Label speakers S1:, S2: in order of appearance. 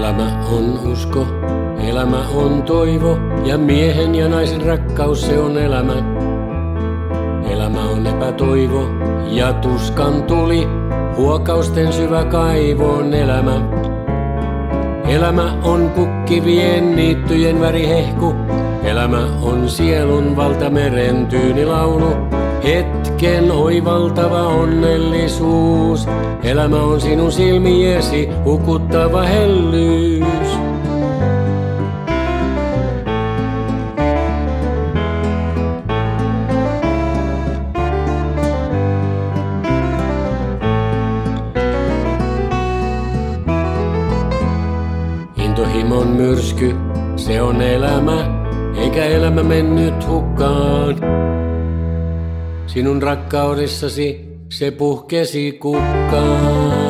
S1: Elämä on usko, elämä on toivo, ja miehen ja naisen rakkaus se on elämä. Elämä on epätoivo ja tuskan tuli, huokausten syvä kaivo on elämä. Elämä on kukkivien niittyjen värihehku, elämä on sielun valtameren tyynilaulu. Hetken oivaltava onnellisuus, elämä on sinun silmiesi hukuttava hellyys. Intohimon myrsky, se on elämä, eikä elämä mennyt hukkaan. Sinun rakkaudessasi se puhkesi kukkaan.